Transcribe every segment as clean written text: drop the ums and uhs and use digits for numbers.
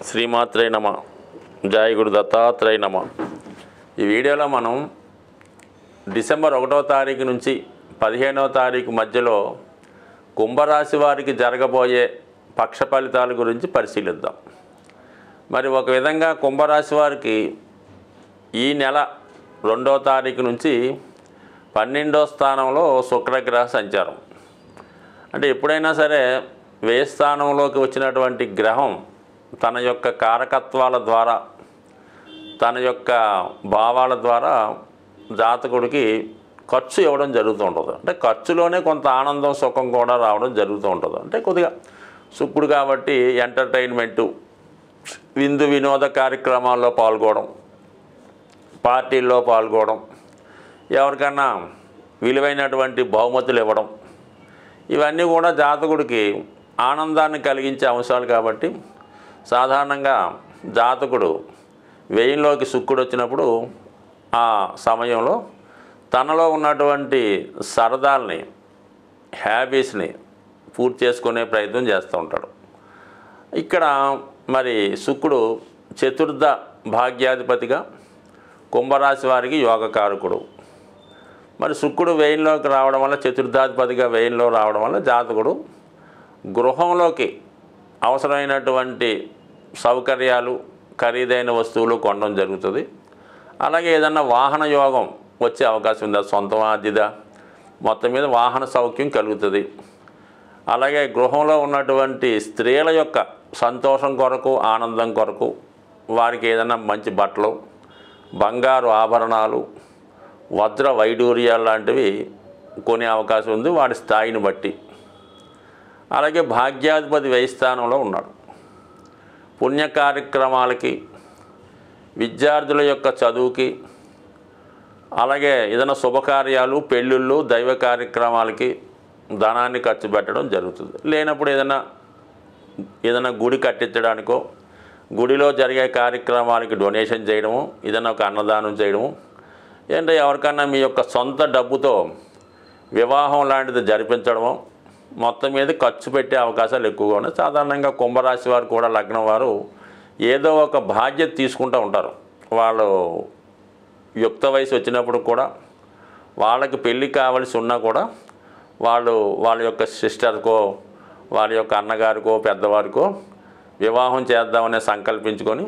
శ్రీమాత్రే నమ. జయ గురు దత్తాత్రేయ నమ. ఈ వీడియోలో మనం డిసెంబర్ 1వ తారీఖు నుంచి 15వ తారీఖు మధ్యలో కుంభరాశి వారికి జరగబోయే పక్ష ఫలితాల గురించి పరిశీలిద్దాం. మరి ఒక విధంగా కుంభరాశి వారికి ఈ నెల 2వ తారీఖు నుంచి 12వ స్థానంలో శుక్రగ్రహ సంచారం. అంటే ఎప్పుడైనా సరే వ్యయ స్థానంలోకి వచ్చినటువంటి గ్రహం తన యొక్క కారకత్వాల ద్వారా, తన యొక్క భావాల ద్వారా జాతకుడికి ఖర్చు ఇవ్వడం జరుగుతూ ఉంటుంది. అంటే ఖర్చులోనే కొంత ఆనందం, సుఖం కూడా రావడం జరుగుతూ ఉంటుంది. అంటే కొద్దిగా శుక్రుడు కాబట్టి ఎంటర్టైన్మెంటు, విందు వినోద కార్యక్రమాల్లో పాల్గొనడం, పార్టీల్లో పాల్గొనడం, ఎవరికన్నా విలువైనటువంటి బహుమతులు ఇవ్వడం, ఇవన్నీ కూడా జాతకుడికి ఆనందాన్ని కలిగించే అంశాలు. కాబట్టి సాధారణంగా జాతకుడు వ్యయంలోకి శుక్రుడు వచ్చినప్పుడు ఆ సమయంలో తనలో ఉన్నటువంటి సరదాల్ని, హ్యాబీస్ని పూర్తి చేసుకునే ప్రయత్నం చేస్తూ ఉంటాడు. ఇక్కడ మరి శుక్రుడు చతుర్థ భాగ్యాధిపతిగా కుంభరాశి వారికి యోగకారకుడు. మరి శుక్రుడు వ్యయంలోకి రావడం వల్ల, చతుర్థాధిపతిగా వ్యయంలో రావడం వల్ల జాతకుడు గృహంలోకి అవసరమైనటువంటి సౌకర్యాలు, ఖరీదైన వస్తువులు కొనడం జరుగుతుంది. అలాగే ఏదన్నా వాహన యోగం వచ్చే అవకాశం ఉంది. సొంతం ఆదిదా, మొత్తం మీద వాహన సౌఖ్యం కలుగుతుంది. అలాగే గృహంలో ఉన్నటువంటి స్త్రీల యొక్క సంతోషం కొరకు, ఆనందం కొరకు వారికి ఏదైనా మంచి బట్టలు, బంగారు ఆభరణాలు, వజ్ర వైడూర్యాలు లాంటివి కొనే అవకాశం ఉంది వాడి స్థాయిని బట్టి. అలాగే భాగ్యాధిపతి వ్యయ స్థానంలో ఉన్నాడు. పుణ్య కార్యక్రమాలకి, విద్యార్థుల యొక్క చదువుకి, అలాగే ఏదైనా శుభకార్యాలు, పెళ్ళిళ్ళు, దైవ కార్యక్రమాలకి ధనాన్ని ఖర్చు పెట్టడం జరుగుతుంది. లేనప్పుడు ఏదైనా గుడి కట్టించడానికో, గుడిలో జరిగే కార్యక్రమాలకి డొనేషన్ చేయడము, ఏదైనా ఒక అన్నదానం చేయడము, ఏంటంటే ఎవరికన్నా మీ యొక్క సొంత డబ్బుతో వివాహం లాంటిది జరిపించడము, మొత్తం మీద ఖర్చు పెట్టే అవకాశాలు ఎక్కువగా ఉన్నాయి. సాధారణంగా కుంభరాశి వారు కూడా, లగ్నం వారు ఏదో ఒక బాధ్యత తీసుకుంటూ ఉంటారు. వాళ్ళు యుక్త వయసు వచ్చినప్పుడు కూడా, వాళ్ళకి పెళ్ళి కావాల్సి ఉన్నా కూడా వాళ్ళ యొక్క సిస్టర్కో, వాళ్ళ యొక్క అన్నగారికో, పెద్దవారికో వివాహం చేద్దామనే సంకల్పించుకొని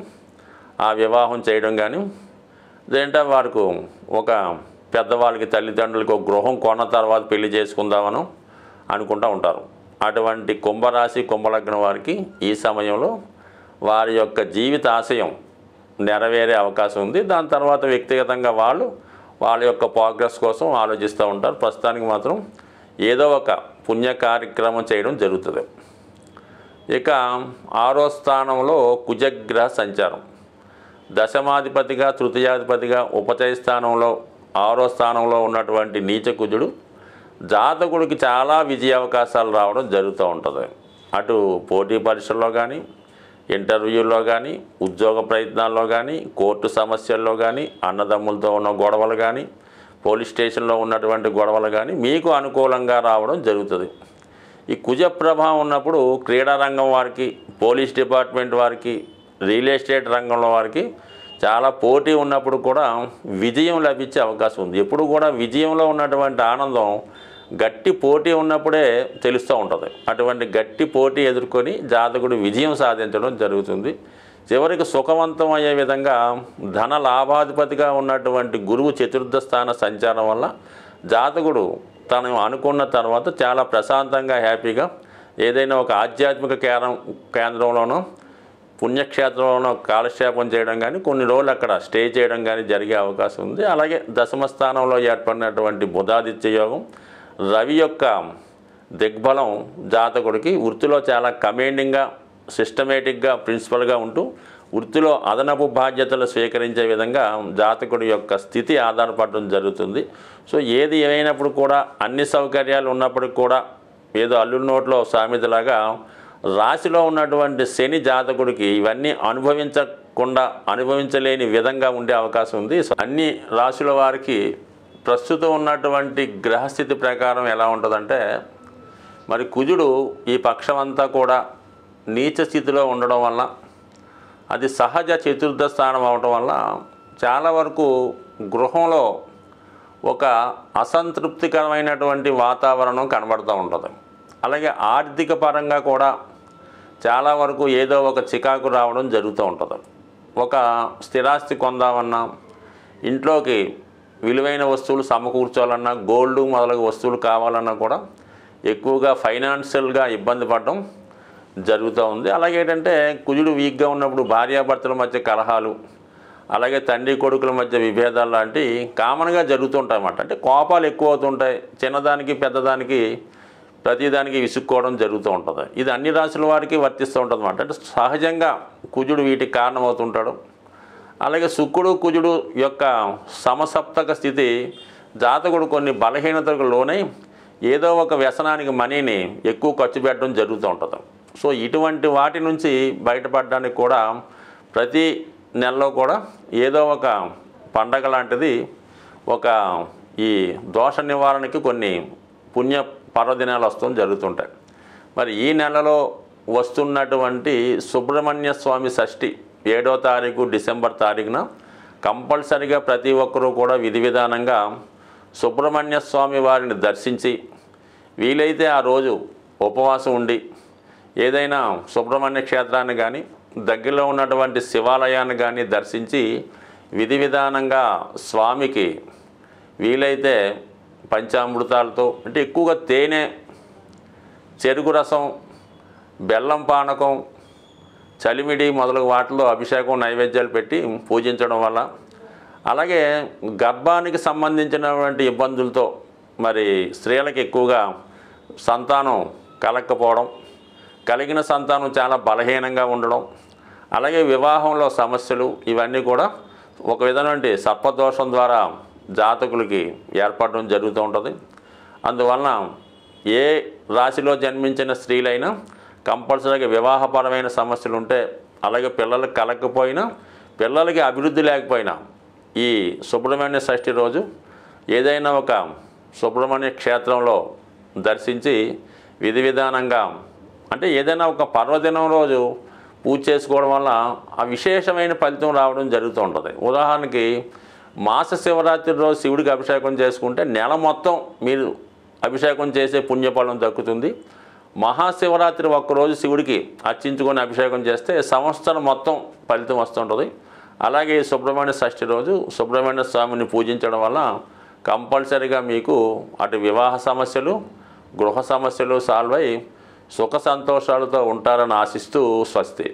ఆ వివాహం చేయడం కానీ, ఇదేంటో వారికి ఒక పెద్దవాళ్ళకి, తల్లిదండ్రులకి ఒక గృహం కొన్న తర్వాత పెళ్లి చేసుకుందామని అనుకుంటూ ఉంటారు. అటువంటి కుంభరాశి, కుంభలగ్నం వారికి ఈ సమయంలో వారి యొక్క జీవిత ఆశయం నెరవేరే అవకాశం ఉంది. దాని తర్వాత వ్యక్తిగతంగా వాళ్ళ యొక్క ప్రోగ్రెస్ కోసం ఆలోచిస్తూ ఉంటారు. ప్రస్తుతానికి మాత్రం ఏదో ఒక పుణ్య కార్యక్రమం చేయడం జరుగుతుంది. ఇక 6వ స్థానంలో కుజగ్రహ సంచారం. దశమాధిపతిగా, తృతీయాధిపతిగా ఉపచయ స్థానంలో 6వ స్థానంలో ఉన్నటువంటి నీచ కుజుడు జాతకుడికి చాలా విజయ అవకాశాలు రావడం జరుగుతూ ఉంటుంది. అటు పోటీ పరీక్షల్లో కానీ, ఇంటర్వ్యూల్లో కానీ, ఉద్యోగ ప్రయత్నాల్లో కానీ, కోర్టు సమస్యల్లో కానీ, అన్నదమ్ములతో ఉన్న గొడవలు కానీ, పోలీస్ స్టేషన్లో ఉన్నటువంటి గొడవలు కానీ మీకు అనుకూలంగా రావడం జరుగుతుంది. ఈ కుజ ప్రభావం ఉన్నప్పుడు క్రీడా రంగం వారికి, పోలీస్ డిపార్ట్మెంట్ వారికి, రియల్ ఎస్టేట్ రంగంలో వారికి చాలా పోటీ ఉన్నప్పుడు కూడా విజయం లభించే అవకాశం ఉంది. ఎప్పుడు కూడా విజయంలో ఉన్నటువంటి ఆనందం గట్టి పోటీ ఉన్నప్పుడే తెలుస్తూ ఉంటుంది. అటువంటి గట్టి పోటీ ఎదుర్కొని జాతకుడు విజయం సాధించడం జరుగుతుంది. చివరికి సుఖవంతం అయ్యే విధంగా ధన లాభాధిపతిగా ఉన్నటువంటి గురువు చతుర్థ స్థాన సంచారం వల్ల జాతకుడు తను అనుకున్న తర్వాత చాలా ప్రశాంతంగా, హ్యాపీగా ఏదైనా ఒక ఆధ్యాత్మిక కేంద్రంలోనో, పుణ్యక్షేత్రంలోనో కాలక్షేపం చేయడం కానీ, కొన్ని రోజులు అక్కడ స్టే చేయడం కానీ జరిగే అవకాశం ఉంది. అలాగే దశమ స్థానంలో ఏర్పడినటువంటి బుధాదిత్య యోగం, రవి యొక్క దిగ్బలం జాతకుడికి వృత్తిలో చాలా కమాండింగ్గా, సిస్టమేటిక్గా, ప్రిన్సిపల్గా ఉంటూ వృత్తిలో అదనపు బాధ్యతలు స్వీకరించే విధంగా జాతకుడి యొక్క స్థితి ఆధారపడడం జరుగుతుంది. సో ఏది ఏమైనప్పుడు కూడా, అన్ని సౌకర్యాలు ఉన్నప్పటికి కూడా, ఏదో అల్లు నోట్లో సామెతలాగా రాశిలో ఉన్నటువంటి శని జాతకుడికి ఇవన్నీ అనుభవించలేని విధంగా ఉండే అవకాశం ఉంది. అన్ని రాశుల వారికి ప్రస్తుతం ఉన్నటువంటి గ్రహస్థితి ప్రకారం ఎలా ఉంటుందంటే, మరి కుజుడు ఈ పక్షం అంతా కూడా నీచ స్థితిలో ఉండడం వల్ల అది సహజ చతుర్థ స్థానం అవటం వల్ల చాలా వరకు గృహంలో ఒక అసంతృప్తికరమైనటువంటి వాతావరణం కనబడుతూ ఉంటుంది. అలాగే ఆర్థిక పరంగా కూడా చాలా వరకు ఏదో ఒక చికాకు రావడం జరుగుతూ ఉంటుంది. ఒక స్థిరాస్తి కొందామన్నా, ఇంట్లోకి విలువైన వస్తువులు సమకూర్చాలన్నా, గోల్డ్ మొదలగు వస్తువులు కావాలన్నా కూడా ఎక్కువగా ఫైనాన్షియల్గా ఇబ్బంది పడడం జరుగుతూ ఉంది. అలాగే ఏంటంటే కుజుడు వీక్గా ఉన్నప్పుడు భార్యాభర్తల మధ్య కలహాలు, అలాగే తండ్రి కొడుకుల మధ్య విభేదాలు లాంటివి కామన్గా జరుగుతుంటాయి అన్నమాట. అంటే కోపాలు ఎక్కువ అవుతుంటాయి, చిన్నదానికి పెద్దదానికి ప్రతిదానికి విసుక్కోవడం జరుగుతూ ఉంటుంది. ఇది అన్ని రాశుల వారికి వర్తిస్తూ ఉంటుంది అన్నమాట. అంటే సహజంగా కుజుడు వీటికి కారణమవుతుంటాడు. అలాగే శుక్రుడు కుజుడు యొక్క సమసప్తక స్థితి జాతకుడు కొన్ని బలహీనతలకు లోనై ఏదో ఒక వ్యసనానికి మనీని ఎక్కువ ఖర్చు పెట్టడం జరుగుతూ ఉంటుంది. సో ఇటువంటి వాటి నుంచి బయటపడడానికి కూడా ప్రతి నెలలో కూడా ఏదో ఒక పండగ లాంటిది, ఒక ఈ దోష నివారణకి కొన్ని పుణ్య పర్వదినాలు వస్తూ జరుగుతుంటాయి. మరి ఈ నెలలో వస్తున్నటువంటి సుబ్రహ్మణ్య స్వామి షష్ఠి 7వ తారీఖు డిసెంబర్ తారీఖున కంపల్సరిగా ప్రతి ఒక్కరూ కూడా విధి విధానంగా సుబ్రహ్మణ్య స్వామి వారిని దర్శించి, వీలైతే ఆ రోజు ఉపవాసం ఉండి ఏదైనా సుబ్రహ్మణ్య క్షేత్రాన్ని కానీ దగ్గరలో ఉన్నటువంటి శివాలయాన్ని కానీ దర్శించి విధి విధానంగా స్వామికి వీలైతే పంచామృతాలతో, అంటే ఎక్కువగా తేనె, చెరుకు రసం, బెల్లం పానకం, చలిమిడి మొదలగు వాటిలో అభిషేకం నైవేద్యాలు పెట్టి పూజించడం వల్ల, అలాగే గర్భానికి సంబంధించినటువంటి ఇబ్బందులతో మరి స్త్రీలకు ఎక్కువగా సంతానం కలగకపోవడం, కలిగిన సంతానం చాలా బలహీనంగా ఉండడం, అలాగే వివాహంలో సమస్యలు, ఇవన్నీ కూడా ఒక విధమైన సర్పదోషం ద్వారా జాతకులకి ఏర్పడడం జరుగుతూ ఉంటుంది. అందువలన ఏ రాశిలో జన్మించిన స్త్రీలైనా కంపల్సరీగా వివాహపరమైన సమస్యలు ఉంటే, అలాగే పిల్లలకు కలగకపోయినా, పిల్లలకి అభివృద్ధి లేకపోయినా ఈ సుబ్రహ్మణ్య షష్ఠి రోజు ఏదైనా ఒక సుబ్రహ్మణ్య క్షేత్రంలో దర్శించి విధి విధానంగా, అంటే ఏదైనా ఒక పర్వదినం రోజు పూజ చేసుకోవడం వల్ల ఆ విశేషమైన ఫలితం రావడం జరుగుతూ ఉంటుంది. ఉదాహరణకి మాస శివరాత్రి రోజు శివుడికి అభిషేకం చేసుకుంటే నెల మొత్తం మీరు అభిషేకం చేసే పుణ్యఫలం దక్కుతుంది. మహాశివరాత్రి ఒక్కరోజు శివుడికి అర్చించుకొని అభిషేకం చేస్తే సంవత్సరం మొత్తం ఫలితం వస్తుంటుంది. అలాగే సుబ్రహ్మణ్య షష్ఠి రోజు సుబ్రహ్మణ్య స్వామిని పూజించడం వల్ల కంపల్సరీగా మీకు అటు వివాహ సమస్యలు, గృహ సమస్యలు సాల్వ్ అయి సుఖ సంతోషాలతో ఉంటారని ఆశిస్తూ స్వస్తి.